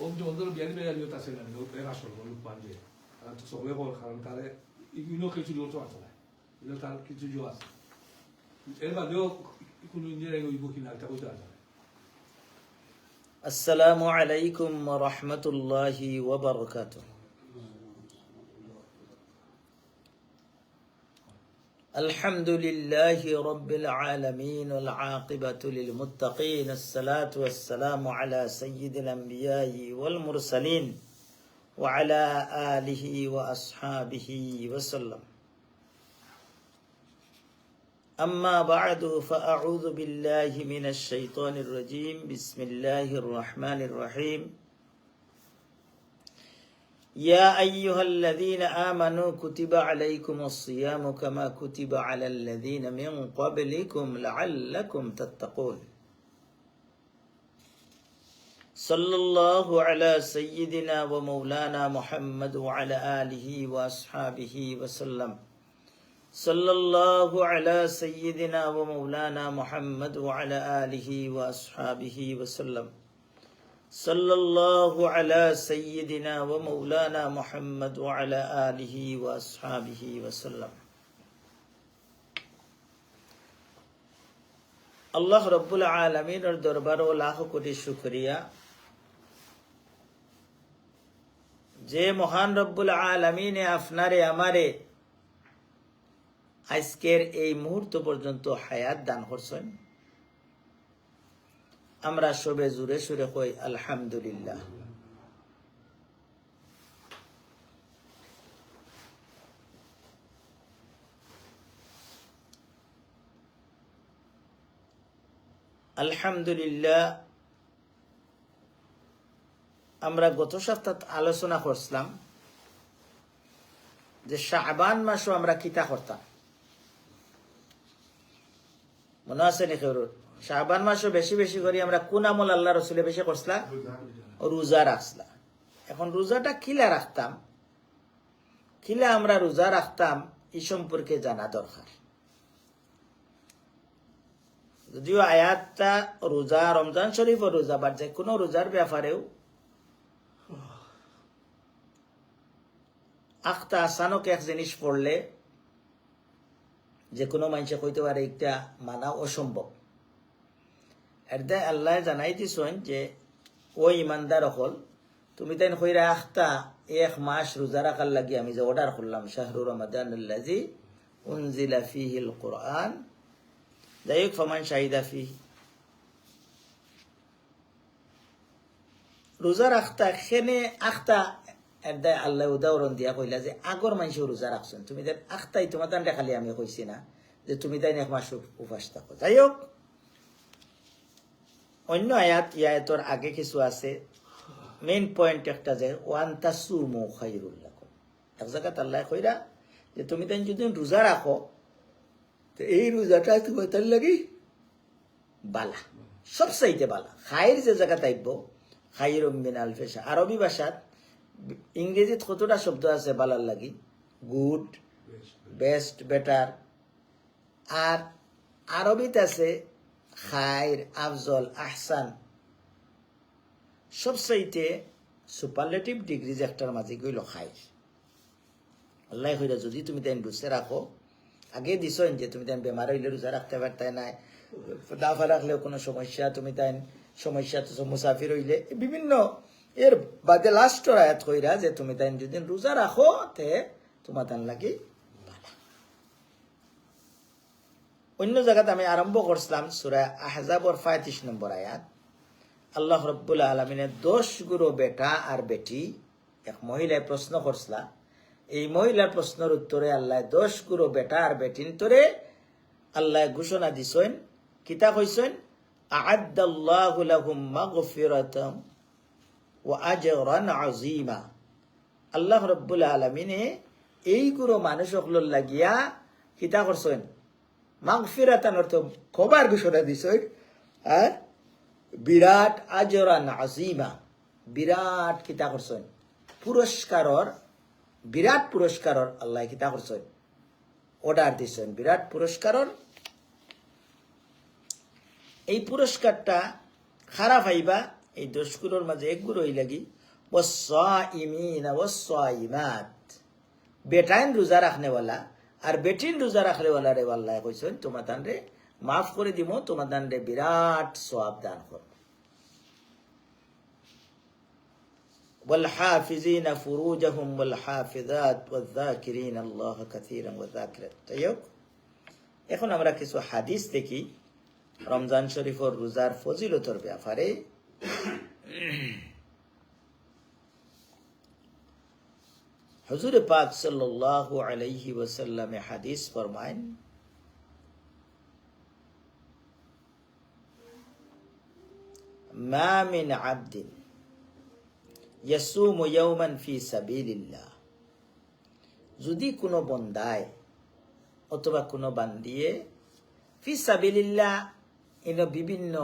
언제는 미안해 아니고 다 생각나는 거 내가 서로 반대. 아, 또 서로 걸 하는 달에 이거 기술이 좋았잖아요. 이거 다 기술 좋았어. 애가 너 그는 이제 이거 기날 타고 있잖아요. السلام عليكم ورحمة الله وبركاته. الحمد لله رب العالمين والعاقبة للمتقين الصلاة والسلام على سيد الأنبياء والمرسلين وعلى آله وأصحابه وسلم. أما بعد فأعوذ بالله من الشيطان الرجيم بسم الله الرحمن الرحيم. يا أيها الذين آمنوا كتب عليكم الصيام كما كتب على الذين من قبلكم لعلكم تتقون. صلى الله على سيدنا ومولانا محمد وعلى آله وأصحابه وسلم. صلى الله على سيدنا ومولانا محمد وعلى آله وأصحابه وسلم. صلى الله على سيدنا ومولانا محمد وعلى آله وأصحابه وسلم. الله رب العالمين দরবার ও লাখ কোটি শুকরিয়া যে মহান রব্বুল আলামিনে আপনারে আমারে আজকের এই মুহূর্ত পর্যন্ত হায়াত দান করছেন। আমরা সবে জুড়ে সুরে কই আলহামদুলিল্লাহ। আলহামদুলিল্লাহ। আমরা গত সপ্তাহে আলোচনা করছিলাম যে শাবান মাসও আমরা কিতা করতাম, মনে আছে নাকি? শাবান মাসও বেশি বেশি করি আমরা কোন আমল আল্লাহ রসুলে বেশি করছিলাম? রোজা রাখছিলাম। এখন রোজাটা কিলা রাখতাম, কিলা আমরা রোজা রাখতাম এই সম্পর্কে জানা দরকার। যদিও আয়াতটা রোজা, রমজান শরীফ ও রোজা বা যে কোনো রোজার ব্যাপারেও আখতা আসানক এক জিনিস পড়লে যে কোনো মানুষে কইতে পারে একটা মানা অসম্ভব। এর দায় আল্লাহ জানাই দিছেন যে ও ইমানদার হল, তুমি তাই কইরা আখতা এক মাস রোজা রাখার লাগি আমি যে অর্ডার করলাম, শাহরু রমাদানুল্লাযী উনজিলা ফীহিল কুরআন, যাই হোক ফামান শাহিদা ফীহি। রোজা রাখতা খেনে আখতা এর দায় আল্লাহ উদাহরণ দিয়া কইলা যে আগর মানুষও রোজা রাখছেন, তুমি তাই আখতাই তোমার তান খালি আমি কইছি না যে তুমি তাই এক মাস উপাস থাকো। যাই হোক, অন্য আয়াত ইয়াতর আগে কিছু আছে। মেইন পয়েন্ট একটা যে ওয়ান তাসুমু খায়রুল লাকুম, এক জায়গাত আল্লাহ কইরা যে তুমি তাই যদি রোজা রাখো তো এই রোজাটা তোমার তার লাগি বালা, সবচাইতে বালা। খায়ের যে জায়গা তাইব খায়রুম মিন আলফি শাহর। আরবি ভাষাত ইংরেজিত কতটা শব্দ আছে বালার লাগি? Good, best, better. আর আরবিত আছে খায়র, আফজল, আহসান। সবচাইতে সুপারলেটিভ ডিগ্রি যে একটার মাঝে গইল খায়র। আল্লাহ কইরা যদি তুমি তাই রোজা রাখো, আগে দিছেন যে তুমি তাই বেমার হইলে রোজা রাখতে পারতে নাই, দাফা রাখলেও কোনো সমস্যা, তুমি তাই সমস্যা তো মুসাফির হইলে বিভিন্ন এর বাদে লাস্টর আয়াত কইরা যে তুমি তাই যদি রোজা রাখো তে তোমার তান লাগি ভালো। অন্য জায়গাতে আমি আরম্ভ করছিলাম সূরা আহজাবর 35 নম্বর আয়াত। আল্লাহ রাব্বুল আলামিনের 10 গুরু বেটা আর বেটি এক মহিলায় প্রশ্ন করছিলা। এই মহিলার প্রশ্নের উত্তরে আল্লাহ 10 গুরু বেটা আর বেটিন তোরে আল্লাহ ঘোষণা দিছেন, কিতা কইছেন? আ'আদ্দাল্লাহু লাহুম মাগফিরাতাম ওয়া আজরান আযীমা। আল্লাহ রাব্বুল আলামিনে এইগুলো মানুষ সকলের লাগিয়া কিতা করছেন? মাগফিরাতান অর্থ ক্ষমার ঘোষণা দিছেন, আর বিরাট আজরান আযীমা, বিরাট কিতা করছেন? পুরস্কারর, বিরাট পুরস্কারর আল্লাহ কিতা করছেন? অর্ডার দিছেন বিরাট পুরস্কারর। এই পুরস্কারটা খারাপ হইবা এই দোষগুলোর মাঝে একগুলো হই লাগি ওয়াস-সাইমিনা ওয়াস-সাইমাত, বেটাইন রোজা রাখনেওয়ালা আর বেটিন রোজা রাখনেওয়ালা রে আল্লাহ কইছেন তোমাদান রে মাফ করে দিব, তোমাদান রে বিরাট সওয়াব দান করব। والحافظين فروجهم والحافظات والذاكرين الله كثيرا والذاكرات। তাই হোক, এখন আমরা কিছু হাদিস দেখি রমজান শরীফের রোজার ফজিলতর ব্যাপারে। হুজুর পাক সাল্লাল্লাহু আলাইহি ওয়াসাল্লাম হাদিস ফরমায়েন, মা মিন আবদিন ইয়াসুমু ইয়াওমান ফি সাবিলিল্লাহ, যদি কোনো বন্দায় অথবা কোনো বান্দিয়ে ফি সাবিলিল্লাহ ইন বিভিন্ন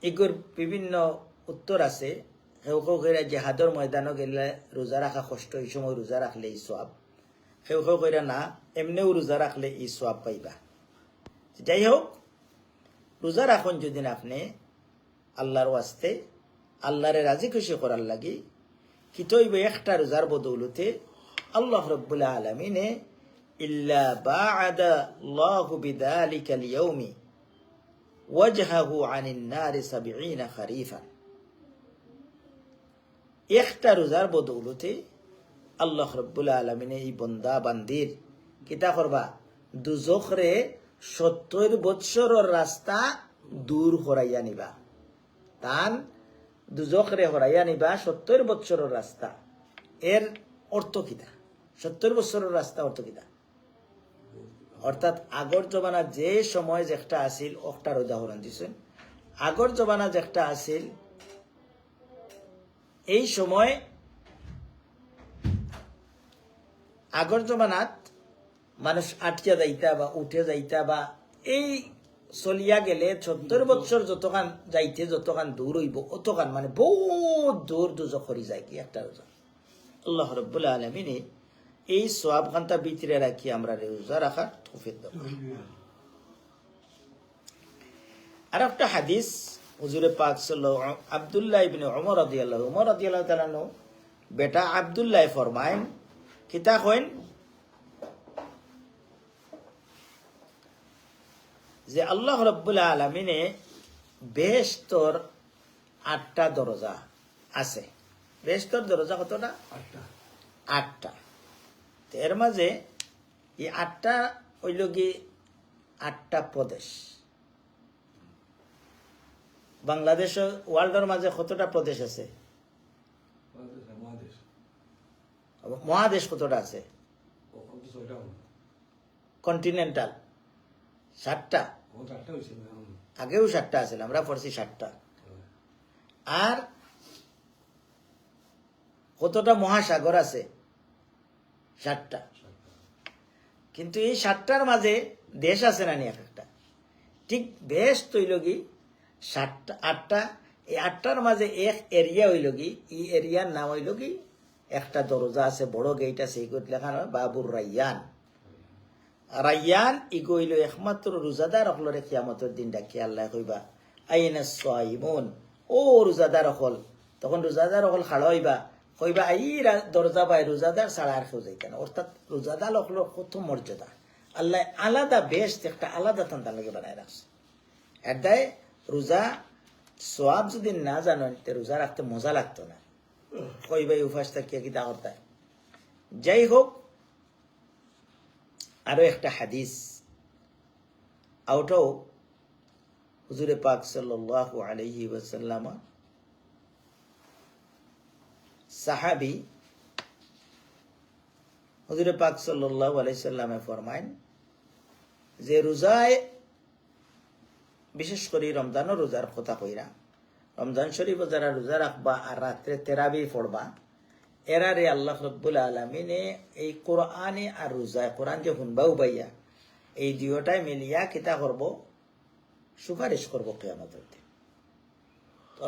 এগুর বিভিন্ন উত্তর আছে। কেউ কেউ কইরা জেহাদর ময়দানও গেলে রোজা রাখা কষ্ট, এই সময় রোজা রাখলে এই সওয়াব। কেউ কেউ কইরা না এমনিও রোজা রাখলে এই সওয়াব পাইবা। যাই হোক, রোজা রাখুন যদি আপনি আল্লাহর ওয়াস্তে, আল্লাহরে রাজি খুশি করার লাগি, কি তৈবে একটা রোজার বদৌলতে আল্লাহ রাব্বুল আলামিনে ইল্লা বা'আদা আল্লাহু বিযালিকাল ইয়াউমি ওয়াজহাহু আনিন নারি 70 খরিফান, একটা রোজার বদৌলতে আল্লাহ রাব্বুল আলামিনে এই বন্দা বান্দির কিতা করবা, দুজখরে 70 বৎসরের রাস্তা দূর হরাইয়া নিবা। তান দুজখরে হরাইয়া নিবা 70 বৎসরের রাস্তা। এর অর্থ কিতা? 70 বৎসরের রাস্তা অর্থ কিতা? অর্থাৎ আগর জমানা যে সময় যেটা আসিল, ওটার উদাহরণ দিছেন। আগর জমানা যেটা আসিল, এই সময় আগর জমানাত মানুষ আটকে যাইতা বা উঠে যাইতা বা এই চলিয়া গেলে 70 বৎসর যতখান যাইতে যতখান দূর হইব অতখান মানে বহুত দূর দুজখ হরি যায় কি একটা রোজা। আল্লাহ রাব্বুল আলামিনে এই সওয়াব খানটা ভিতরে রাখি আমরা রোজা রাখার তৌফিক দাও। আর একটা হাদিস হুজুর পাক সাল্লাল্লাহু আব্দুল্লাহ ইবনে উমর রাদিয়াল্লাহু তাআলা নো বেটা আব্দুল্লাহ ফরমায়েন, কিতা কইন যে আল্লাহ রাব্বুল আলামিনে বেহেশতর 8টা দরজা আছে। বেহেশতর দরজা কতটা? 8টা। এর মাঝে এই 8টা হইল কি 8টা প্রদেশ। বাংলাদেশ ওয়ার্ল্ডের মাঝে কতটা প্রদেশ আছে? মহাদেশ কতটা আছে? কন্টিনেন্টাল 7টা। আগেও 7টা আছে, আমরা পড়ছি 7টা। আর কতটা মহাসাগর আছে? 7টা। কিন্তু এই 7টার মাঝে দেশ আছে না নি একটা? ঠিক দেশ তৈল কি 7টা 8টা। এই 8টার মাঝে এক এরিয়া হইল কি, এই এরিয়ার নাম হইল কি, একটা দরজা আছে, বড় গেট আছে, এগুলো লেখা হয় বাবুর রাইয়ান। রাইয়ান ইগো হইল একমাত্র রোজাদার অকলরে কিয়ামতের দিন ডাকি আল্লাহ কইবা আইনা সাইমুন, ও রোজাদার অকল। তখন রোজাদার অকল খাড়া হইবা, কইবা আই দরজা পায় রোজাদার ছাড়া আর কেউ যাইতে না। অর্থাৎ রোজাদার অকলের কত মর্যাদা আল্লাহ আলাদা বেশ একটা আলাদা তান্তা লাগে বানায় রাখছে। এটাই রোজা সওয়াব যদি না জানেন তে রোজা রাখতে মজা লাগতো না। কইবাই উপাস থাকিয়া কি তা করতে। যাই হোক, আরো একটা হাদিস আউটাও হুজুরে পাক সাল্লাল্লাহু আলাইহি ওয়াসাল্লাম সাহাবী হুজুরে পাক সাল্লাল্লাহু আলাইহি সাল্লামে ফরমায়েন যে রোজায় বিশেষ করে রমজানের রোজার কথা কইরা, রমজান শরীফ যারা রোজা রাখবা আর রাত্রে তেরাবি পড়বা, এরারে আল্লাহ রাব্বুল আলামিনে এই কোরআনে আর রোজায়, কোরআন যে শুনবাও বাইয়া, এই দুইটাই মিলিয়া কিতা করব, সুপারিশ করব কিয়ামতের দিন।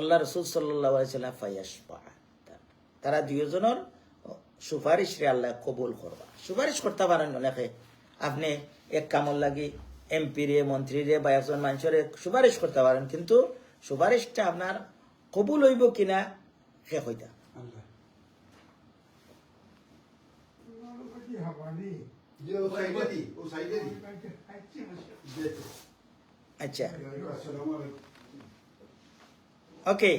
আল্লাহ রাসূল সাল্লাল্লাহু আলাইহি সাল্লাম ফায়াশফা, তারা দুইজনের সুপারিশ রে আল্লাহ কবুল করবা। সুপারিশ করতে পারেন অনেকে, আপনি এক কামল লাগি এমপি রে, মন্ত্রী রে বা একজন মানুষের সুপারিশ করতে পারেন, কিন্তু সুপারিশটা আপনার কবুল হইব কিনা সে হইতা যে ও সাইডে দি ও সাইডে দি আচ্ছা আসসালামু আলাইকুম ওকে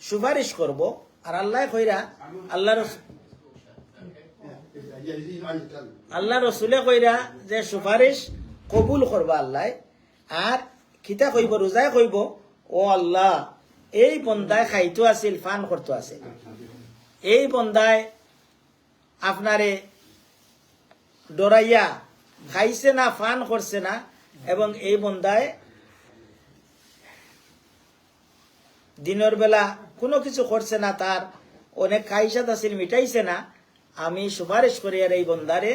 সুপারিশ করব আর আল্লাহ কইরা আল্লাহ রসুলে কইরা যে সুপারিশ কবুল করবা আল্লাহ আর খিতা কইব রোজায় কইব ও আল্লাহ এই বন্দায় খাইতো আছিল ফান করতো আছে এই বন্দায় আপনারে ডরাইয়া খাইছে না ফান করছে না এবং এই বন্দায় দিনের বেলা কোনো কিছু করছে না তার অনেক খাইসাত আছিল মিটাইছে না আমি সুপারিশ করিয়ার এই বন্দারে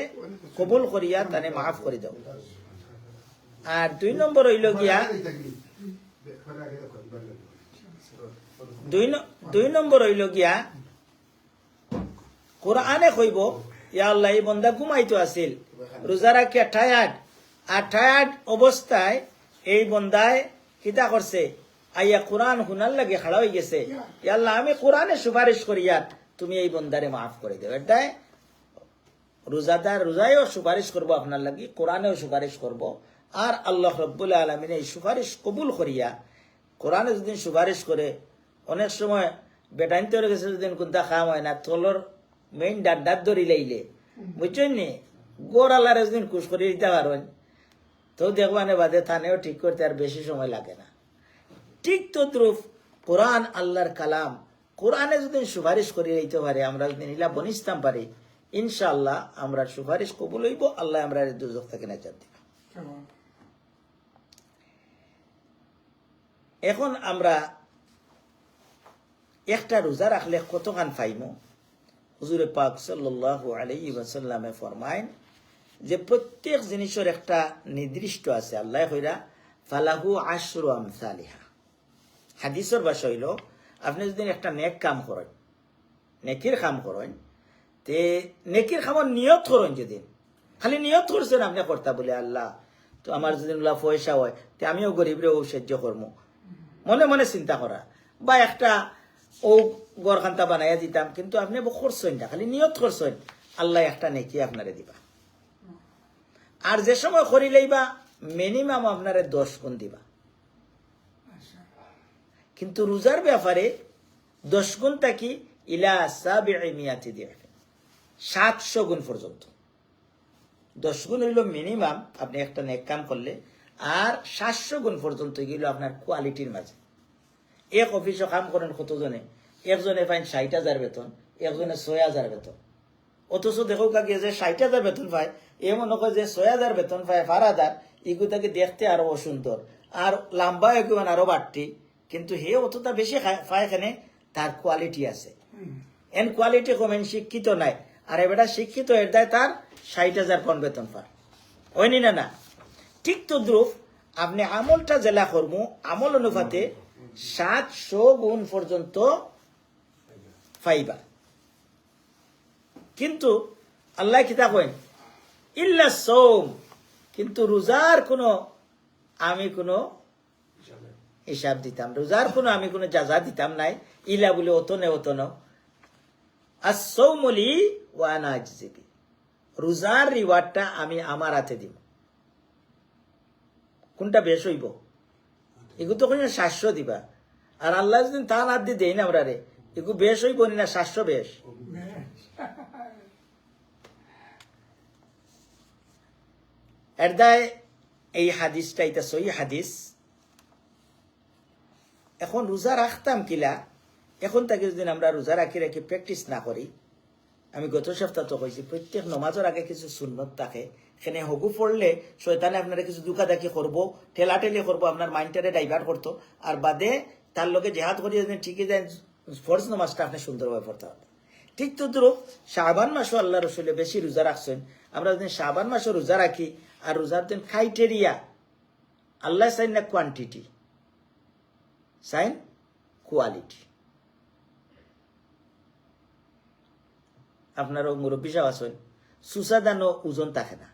কবুল করিয়া তানে মাফ করে দাও আর 2 নম্বর হইল গিয়া 2 নম্বর হইল গিয়া কোরআনে কইব ইয়া আল্লাহ এই বন্দা ঘুমাইতো আছিল রোজা রাখিয়া টায়ার্ড অবস্থায় এই বন্দায় কিতা করছে আইয়া কোরআন শুনার লাগে খাড়া হয়ে গেছে ইয়া আল্লাহ আমি কোরআনে সুপারিশ করিয়া তুমি এই বন্দারে মাফ করে দেও এটাই রোজাদার রোজায়ও সুপারিশ করব আপনার লাগি কোরআনেও সুপারিশ করব আর আল্লাহ রব্বুল আলামিন এই সুপারিশ কবুল করিয়া কোরআনে যদি সুপারিশ করে অনেক সময় বেটাইতে গেছে যদি কোনটা খাম হয় না তলর মেইন ডাড্ডার ধরি লাইলে বুঝছেন নি গোড় আল্লাহরে যদি কুশ করে দিতে পারেন তো দেখবানে বাদে থানেও ঠিক করতে আর বেশি সময় লাগে না ঠিক তদ্রুপ কোরআন আল্লাহর কালাম কোরআনে যদি সুপারিশ করে দিতে পারে আমরা যদি নীলা বনিস্তাম পারি ইনশাআল্লাহ আমরা সুপারিশ কবুল হইব আল্লাহ আমরা দুজক থেকে নাজাত দিব এখন আমরা একটা রোজা রাখলে কতখান পাইমু হুজুরে পাক সাল্লাল্লাহু আলাইহি ওয়াসাল্লামে ফরমায় যে প্রত্যেক জিনিসের একটা নির্দিষ্ট আছে আল্লাহ কইরা ফালাহু আশরু আমসালিহা হাদিসের ভাষা হইল আপনি যদি একটা নেক কাম করেন নেকির কাম করেন তে নেকির কামর নিয়ত করেন যেদিন খালি নিয়ত করছেন আপনি কর্তা বলে আল্লাহ তো আমার যদি পয়সা হয় তে আমিও গরিবরে ও সাহায্য করবো মনে মনে চিন্তা করা বা একটা ও গড়খান্তা বানাইয়া দিতাম কিন্তু আপনি করছেন না খালি নিয়ত করছেন আল্লাহ একটা নেকি আপনারে দিবা আর যে সময় করিলেইবা মিনিমাম আপনারে 10 গুণ দিবা কিন্তু রোজার ব্যাপারে 10 গুণ থাকি ইলা সাবিমিয়াতি দিবে 700 গুণ পর্যন্ত 10 গুণ হইল মিনিমাম আপনি একটা নেক কাম করলে আর 700 গুণ পর্যন্ত গেল আপনার কোয়ালিটির মাঝে এক অফিসে কাম করেন কতজনে একজনে পাইন 60,000 বেতন একজনে 6,000 বেতন অথচ দেখো কাকে যে 60,000 বেতন পায় এমন নয় যে 6,000 বেতন পায় 12,000 এগুতাকে দেখতে আরো অসুন্দর আর লম্বা এগুলো আরো বাড়তি কিন্তু হে অতটা বেশি পায় এখানে তার কোয়ালিটি আছে এন কোয়ালিটি কমেন শিক্ষিত নাই আর এবারে শিক্ষিত এর দায় তার 60,000 পাউন্ড বেতন পায় হয়নি না না ঠিক তদ্রুপ আপনি আমলটা জেলা করবো আমল অনুপাতে 700 গুণ পর্যন্ত পাইবা কিন্তু আল্লাহ কিতা কইন ইল্লা সওম কিন্তু রোজার কোনো আমি কোনো হিসাব দিতাম রোজার কোনো আমি কোনো জাযা দিতাম নাই ইলা বলে অতনে as-sawmu li wa ana ajzi bi রোজার রিওয়ার্ডটা আমি আমার হাতে দিব কোনটা বেশ হইব এগু তো কোনো 700 দিবা আর আল্লাহ যদি তা না দিয়ে দেই না আমরা রে এগু বেশ হইব না 700 বেশ এরদায় এই হাদিসটা এটা সহি হাদিস এখন রোজা রাখতাম কিলা এখন তাকে যদি আমরা রোজা রাখি প্র্যাকটিস না করি আমি গত সপ্তাহ তো কইছি প্রত্যেক নমাজের আগে কিছু সুন্নত থাকে এখানে হগু পড়লে শয়তানে আপনারা কিছু দুকাদাকি করবো ঠেলাঠেলি করবো আপনার মাইন্ডটারে ডাইভার্ট করতো আর বাদে তার লোকে জেহাদ করিয়ে ঠিকই যায় ফরজ নমাজটা আপনি সুন্দরভাবে পড়তে হবে ঠিক তদ্রুপ শাবান মাসও আল্লাহ রসুলে বেশি রোজা রাখছেন আমরা যদি শাবান মাসও রোজা রাখি আর রোজার দিন ক্রাইটেরিয়া আল্লাহ সাইন না কোয়ান্টিটি সাইন কোয়ালিটি আপনারও মুরব্বী সাহেব আছেন সুসাদানো ওজন থাকে না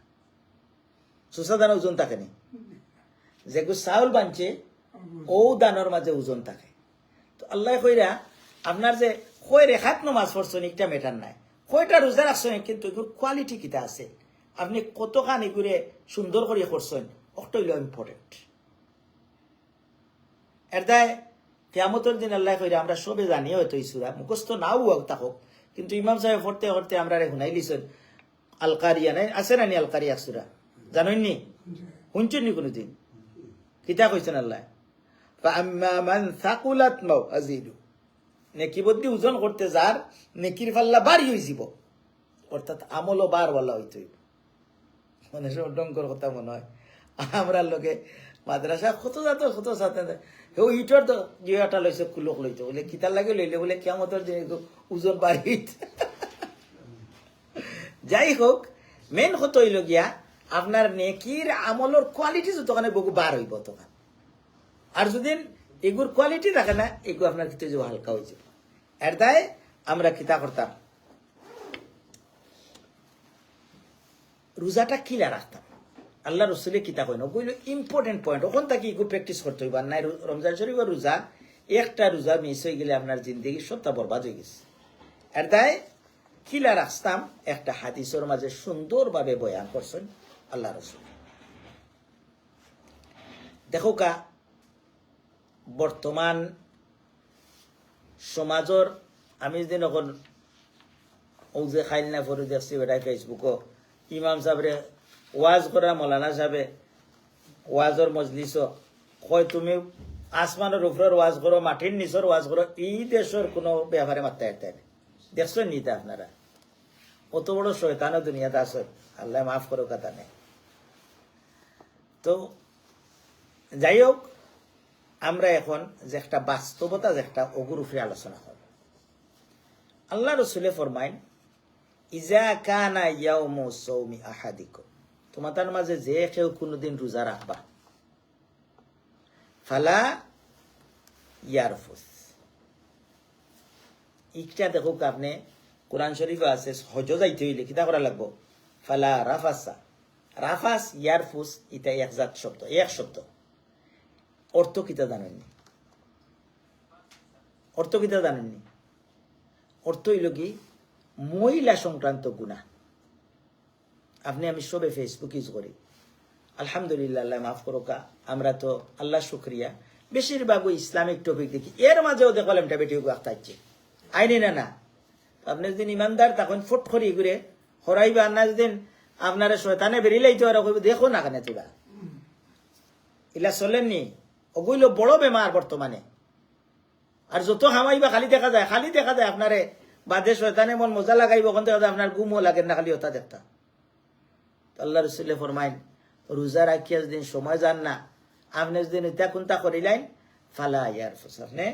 সুসাদানো ওজন থাকে না যেগুলো চাউল বানছে ও দানোর মাঝে ওজন থাকে। তো আল্লাহ কইরা আপনার যে কয় রেখাত নমাজ পড়ছেন একটা ম্যাটার নাই, কয়টা রোজা রাখছেন, কিন্তু এগুলোর কোয়ালিটি কিটা আছে, আপনি কতখান এগুলো সুন্দর করে করছেন, ওটা হইল ইম্পর্টেন্ট। এর দায় কিয়ামতের দিন আল্লাহ কইরা আমরা সবে জানি হয়তো এই সূরা মুখস্থ নাও থাকুক, কিন্তু ইমাম সাহেব পড়তে পড়তে আমরা শুনাই লিছেন আল কারিয়া নাই আছে না নি, আল কারিয়া সূরা জানেন নি, শুনছেন নি কোনোদিন? কিতা কইছেন আল্লাহ, ফাআম্মা মান সাকুলাত মাওয়াজিনু, নেকি বদ্দি ওজন করতে যার নেকির পাল্লা বাড়ি হয়ে যাব, অর্থাৎ আমলও বার বলা হইতে হইব। মানে সব ডঙ্কর কথা মনে হয় আমরা লোকে মাদ্রাসা কত সাথে ইটর তো জিয়াটা লইছে কুলক লইতে বলে কিতার লাগে লইলে বলে কিয়ামতের দিন ওজন বাড়ি। যাই হোক, মেন কথা হইল গিয়া আপনার নেকির আমলের কোয়ালিটি যতখানে বহু বার হইব তখন, আর যদি এগুর কোয়ালিটি থাকে না এগু আপনার ক্ষেত্রে যে হালকা হয়েছে। এর দায় আমরা কিতা করতাম, রোজাটা কিলা রাখতাম। আল্লাহ রসুলের কিতা কইন ওগুলো ইম্পর্টেন্ট পয়েন্ট, ওখান থেকে এগু প্র্যাকটিস করতে হইব। নাই রমজান শরীফ রোজা একটা রোজা মিস হয়ে গেলে আপনার জিন্দগি সবটা বরবাদ হয়ে গেছে। এর দায় কিলা রাখতাম একটা হাদিসের মাঝে সুন্দরভাবে বয়ান করছেন আল্লাহ রসুল। দেখো কা বর্তমান সমাজর আমি যদি এখন ও যে খাইল না ফরু দেখছি বেটাই ফেসবুকও ইমাম সাহেবরে ওয়াজ করা মৌলানা সাহেবে ওয়াজর মজলিস কয় তুমি আসমানের উপরের ওয়াজ করো, মাটির নিচের ওয়াজ করো, এই দেশের কোনো ব্যাপারে মাত্রা একটা দেখছো নিতে আপনারা, অত বড় শয়তানও দুনিয়াতে আসে, আল্লাহ মাফ করো কথা নেই। তো যাই হোক, আমরা এখন যে একটা বাস্তবতা যে একটা অগুর উপরে আলোচনা করব। আল্লাহ রসুলে ফরমাইন ইজা কানা ইয়াউমু সাওমি আহাদিকুম, তোমাদের মাঝে যে কেউ কোনোদিন রোজা রাখবা, ফালা ইয়ারফুস, ইকটা দেখো আপনি কোরআন শরীফে আছে হজ যাইতে হইলে কিতা করা লাগবো, ফালা রাফাসা, রাফাস ইয়ারফুস এটা একজাত শব্দ, এক শব্দ। অর্থ কিতা জানেননি? অর্থ কিতা জানেননি? অর্থ হইল কি মহিলা সংক্রান্ত গুনাহ। আপনি আমি সবে ফেসবুক ইউজ করি, আলহামদুলিল্লাহ আল্লাহ মাফ করো কা, আমরা তো আল্লাহ শুক্রিয়া বেশিরভাগ ওই ইসলামিক টপিক দেখি, এর মাঝেও দেখলাম এটা বেটি আখতাচ্ছে আইনি না। আপনি যদি ইমানদার তখন ফুট করি ঘুরে হরাইবা না, যদি আপনার শয়তানে বেরিলাইতে দেখো না কেন তোরা ইলা চলেননি, ওগুলো বড় বেমার বর্তমানে। আর যত হামাইবা খালি দেখা যায় আপনারে বাদে শয়তানে মন মজা লাগাইব, ওখান থেকে আপনার গুমও লাগে না, খালি ওটা দেখতা। আল্লাহ রসুল্লে ফরমাইন রোজা রাখিয়া যদি সময় যান না, আপনি যদি ইতা কোনটা করিলেন ফালা ইয়ারফুস, আপনি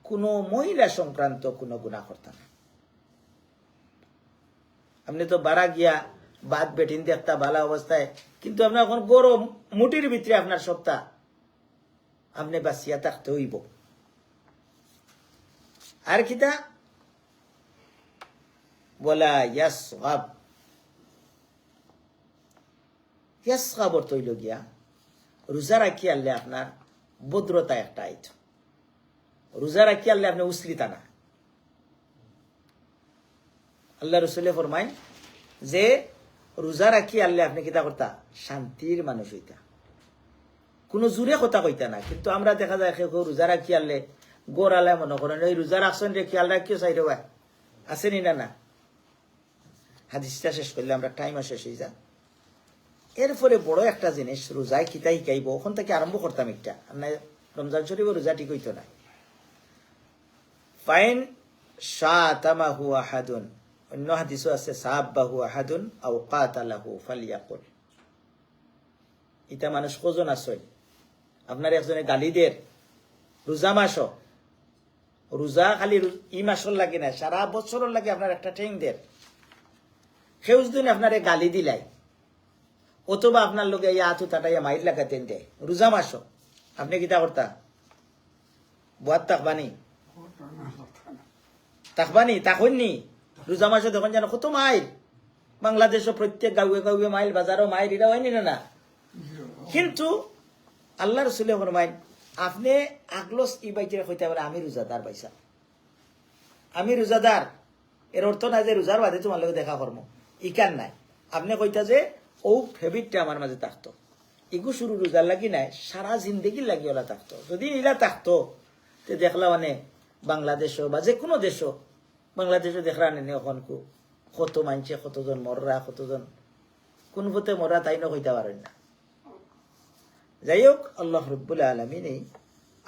কোনো মহিলা সংক্রান্ত কোনো গুনাহ করতেন না। আপনি তো বাড়া গিয়া বাদ বেটিন দেখতা ভালো অবস্থায়, কিন্তু আপনার এখন গরম মুটির ভিতরে আপনার সপ্তাহ আপনি বাঁচিয়া থাকতে হইব। আর কিতা বলা ইয়াসগাব, ইয়াসগাব অর্থ হইল গিয়া রোজা রাখি আনলে আপনার ভদ্রতা একটা আইত, রোজা রাখি আনলে আপনি উসলিতা না। আল্লাহ রসুল্লাহ ফরমাইন যে রোজা রাখি আনলে আপনি কিতা করতা, শান্তির মানুষ হইতা, কোনো জোরে কথা কইতা না। কিন্তু আমরা দেখা যায় রোজা রাখি আনলে গোর আলায় মনে করেন ওই রোজা রাখছেন রে খেয়াল রাখিও চাই রে ভাই, আসেনি না? হাদিসটা শেষ করলে আমরা টাইমও শেষ হয়ে যায়। এরপরে বড় একটা জিনিস রোজায় কিতা শিখাইব, ওখান থেকে আরম্ভ করতাম একটা, আপনার রমজান শরীফ রোজা ঠিক হইতো না। ফাইন শাতামাহু আহাদুন, অন্য হাদিসও আছে সাহাব্বাহু আহাদুন আও কাতালাহু ফালিয়াকুল, এটা মানুষ কজন আছে, আপনার একজনে গালি দের রোজা মাস, রোজা খালি ই মাসর লাগে না, সারা বছরের লাগে আপনার একটা ঠেং দের, সেউজ দিন আপনার গালি দিলাই, অথবা আপনার লোকে আথু তাটাইয়া মাইর লাগাতেন দেয় রোজা মাস, আপনি কিতা করতা, বাদ তাকবানি তাকনি রোজা মাসে দেখুন যেন কত মাইল, বাংলাদেশের প্রত্যেক গাঁয়ে গাঁয়ে মাইল, বাজারও মাইল, এটা হয়নি না। কিন্তু আল্লাহ রসুলের ফরমাইন আপনি আগলস ই বাইকের কইতে পারে আমি রোজাদার পাইছা, আমি রোজাদার, এর অর্থ না যে রোজার বাদে তোমার লোক দেখা কর্ম ইকান নাই। আপনি কইতা যে ও হ্যাবিটটা আমার মাঝে থাকতো, ইগু শুরু রোজার লাগি নাই, সারা জিন্দগি লাগি ওলা থাকতো। যদি ইলা থাকতো তো দেখলা মানে বাংলাদেশও বা যে কোনো দেশও, বাংলাদেশও দেখরা নেই এখন কত মানছে, কতজন মররা, কতজন কোন পথে মরা তাই না কইতে পারেন না। যাই হোক, আল্লাহ রব্বুল আলামিন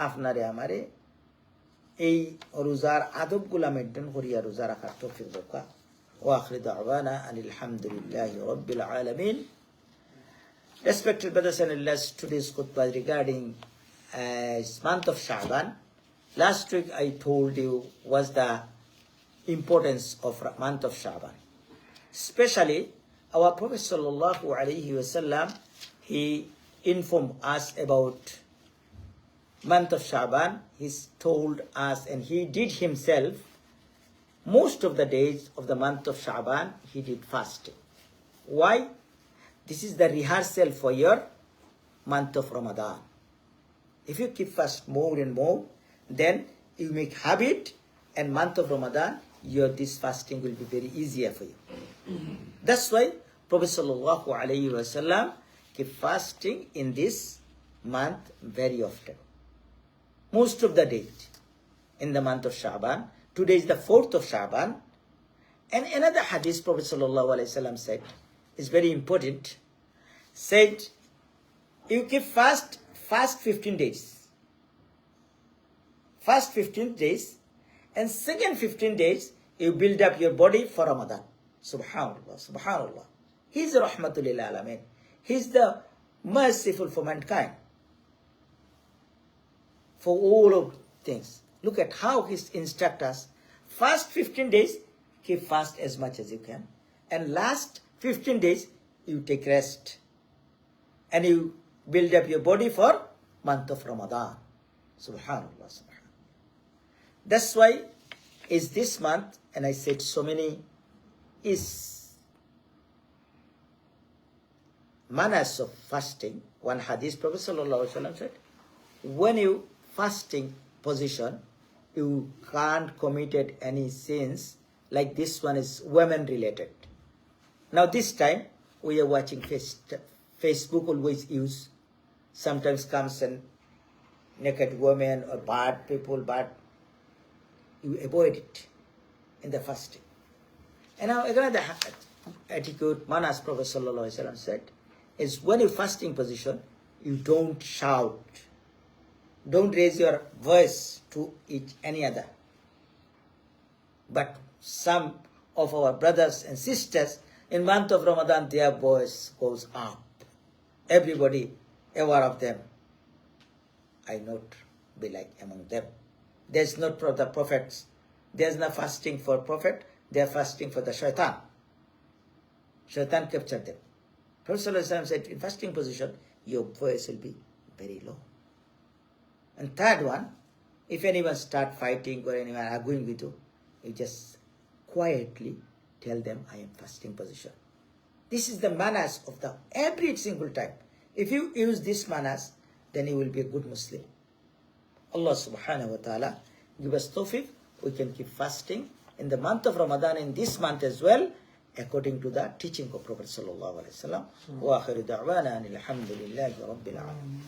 আপনারে আমারে এই রোজার আদবগুলা মেনটেন করিয়া রোজা রাখার তৌফিক দাও। ওয়া আখিরু দাওয়ানা আলহামদুলিল্লাহি রাব্বিল আলামিন। Respected brothers and sisters, today's khutbah regarding month of Sha'ban. Last week I told you was the importance of month of Sha'ban. Especially our Prophet sallallahu alaihi wasallam, he informed us about month of Sha'ban. He's told us, and he did himself, most of the days of the month of Sha'ban, he did fasting. Why? This is the rehearsal for your month of Ramadan. If you keep fast more and more, then you make habit, and month of Ramadan, this fasting will be very easier for you. That's why Prophet sallallahu alaihi wasallam keep fasting in this month very often. Most of the days in the month of Sha'ban. Today is the 4th of Sha'ban. And another hadith Prophet sallallahu alaihi wasallam said is very important. Said, you keep fast 15 days. First 15 days, and second 15 days, you build up your body for Ramadan. Subhanallah, subhanallah. He's rahmatul lil alamin. He's the merciful for mankind, for all of things. Look at how he instructs us. First 15 days, keep fast as much as you can. And last 15 days, you take rest. And you build up your body for month of Ramadan. Subhanallah, subhanallah. That's why is this month, and I said so many, is manners of fasting. One hadith, Prophet sallallahu alaihi wasallam said, when you fasting position, you can't committed any sins like this one is women related. Now this time we are watching Facebook always use, sometimes comes and naked women or bad people, but you avoid it in the fasting. And now another etiquette, manas Prophet sallallahu alaihi wasallam said, is when you fasting position, you don't shout, don't raise your voice to any other. But some of our brothers and sisters in month of Ramadan, their voice goes up. Everybody aware of them. I not be like among them. There's not for the prophets. There's no fasting for prophet. They're fasting for the shaitan. Shaitan captured them. Prophet sallallahu alaihi wasallam said, in fasting position, your voice will be very low. And third one, if anyone start fighting or anyone arguing with you, you just quietly tell them, I am fasting position. This is the manners of the every single time. If you use this manners, then you will be a good Muslim. Allah subhanahu wa ta'ala give us tawfiq. We can keep fasting in the month of Ramadan, in this month as well, according to the teaching of Prophet sallallahu alaihi wasallam. Wa akhiru da'wana alhamdulillahi rabbil alamin.